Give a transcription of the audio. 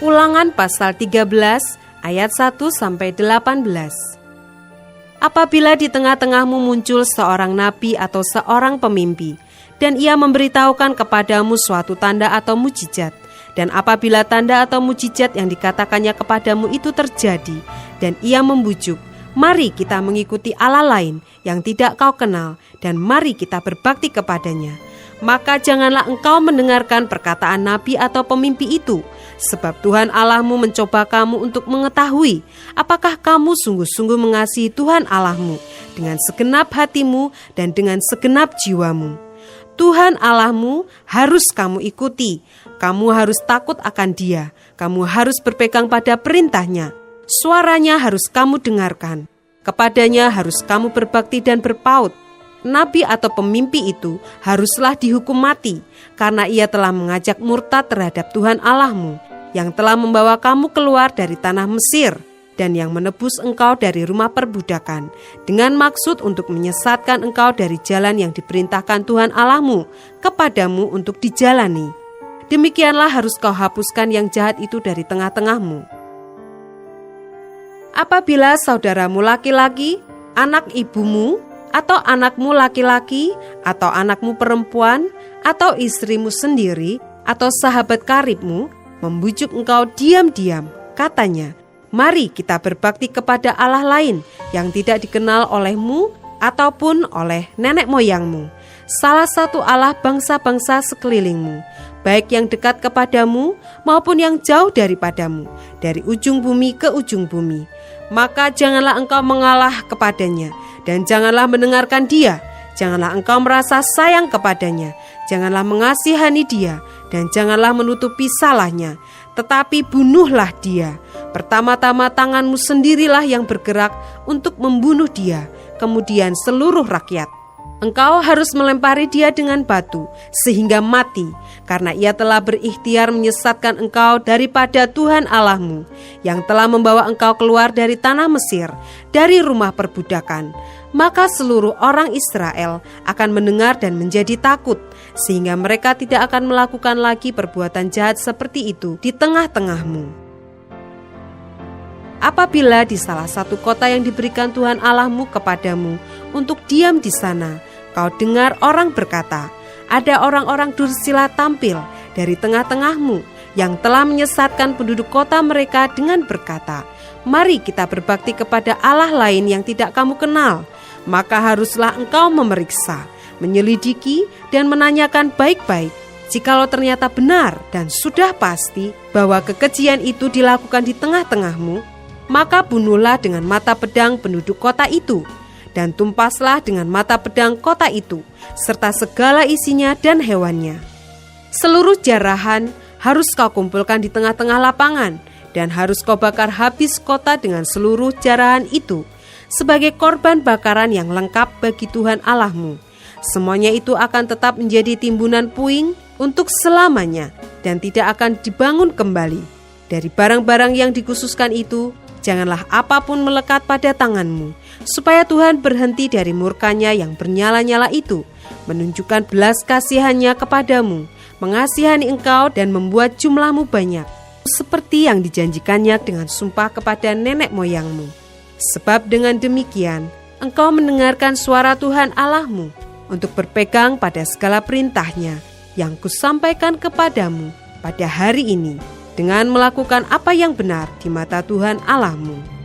Ulangan pasal 13 ayat 1-18. Apabila di tengah-tengahmu muncul seorang nabi atau seorang pemimpi, dan ia memberitahukan kepadamu suatu tanda atau mujizat, dan apabila tanda atau mujizat yang dikatakannya kepadamu itu terjadi, dan ia membujuk, mari kita mengikuti Allah lain yang tidak kau kenal, dan mari kita berbakti kepadanya. Maka janganlah engkau mendengarkan perkataan nabi atau pemimpi itu, sebab Tuhan Allahmu mencoba kamu untuk mengetahui apakah kamu sungguh-sungguh mengasihi Tuhan Allahmu dengan segenap hatimu dan dengan segenap jiwamu. Tuhan Allahmu harus kamu ikuti, kamu harus takut akan Dia, kamu harus berpegang pada perintahnya, suaranya harus kamu dengarkan, kepadanya harus kamu berbakti dan berpaut. Nabi atau pemimpi itu haruslah dihukum mati, karena ia telah mengajak murtad terhadap Tuhan Allahmu, yang telah membawa kamu keluar dari tanah Mesir, dan yang menebus engkau dari rumah perbudakan, dengan maksud untuk menyesatkan engkau dari jalan yang diperintahkan Tuhan Allahmu kepadamu untuk dijalani. Demikianlah harus kau hapuskan yang jahat itu dari tengah-tengahmu. Apabila saudaramu laki-laki, anak ibumu, atau anakmu laki-laki, atau anakmu perempuan, atau istrimu sendiri, atau sahabat karibmu, membujuk engkau diam-diam, katanya, mari kita berbakti kepada Allah lain yang tidak dikenal olehmu ataupun oleh nenek moyangmu, salah satu Allah bangsa-bangsa sekelilingmu, baik yang dekat kepadamu maupun yang jauh daripadamu, dari ujung bumi ke ujung bumi. Maka janganlah engkau mengalah kepadanya, dan janganlah mendengarkan dia, janganlah engkau merasa sayang kepadanya, janganlah mengasihani dia, dan janganlah menutupi salahnya, tetapi bunuhlah dia. Pertama-tama tanganmu sendirilah yang bergerak untuk membunuh dia, kemudian seluruh rakyat. Engkau harus melempari dia dengan batu, sehingga mati, karena ia telah berikhtiar menyesatkan engkau daripada Tuhan Allahmu, yang telah membawa engkau keluar dari tanah Mesir, dari rumah perbudakan. Maka seluruh orang Israel akan mendengar dan menjadi takut, sehingga mereka tidak akan melakukan lagi perbuatan jahat seperti itu di tengah-tengahmu. Apabila di salah satu kota yang diberikan Tuhan Allahmu kepadamu untuk diam di sana, kau dengar orang berkata, ada orang-orang dursila tampil dari tengah-tengahmu yang telah menyesatkan penduduk kota mereka dengan berkata, mari kita berbakti kepada Allah lain yang tidak kamu kenal. Maka haruslah engkau memeriksa, menyelidiki, dan menanyakan baik-baik. Jikalau ternyata benar dan sudah pasti bahwa kekejian itu dilakukan di tengah-tengahmu, maka bunuhlah dengan mata pedang penduduk kota itu, dan tumpaslah dengan mata pedang kota itu, serta segala isinya dan hewannya. Seluruh jarahan harus kau kumpulkan di tengah-tengah lapangan, dan harus kau bakar habis kota dengan seluruh jarahan itu, sebagai korban bakaran yang lengkap bagi Tuhan Allahmu. Semuanya itu akan tetap menjadi timbunan puing untuk selamanya, dan tidak akan dibangun kembali. Dari barang-barang yang dikhususkan itu, janganlah apapun melekat pada tanganmu, supaya Tuhan berhenti dari murkanya yang bernyala-nyala itu, menunjukkan belas kasihannya kepadamu, mengasihani engkau dan membuat jumlahmu banyak, seperti yang dijanjikannya dengan sumpah kepada nenek moyangmu. Sebab dengan demikian, engkau mendengarkan suara Tuhan Allahmu untuk berpegang pada segala perintahnya yang kusampaikan kepadamu pada hari ini, dengan melakukan apa yang benar di mata Tuhan Allahmu.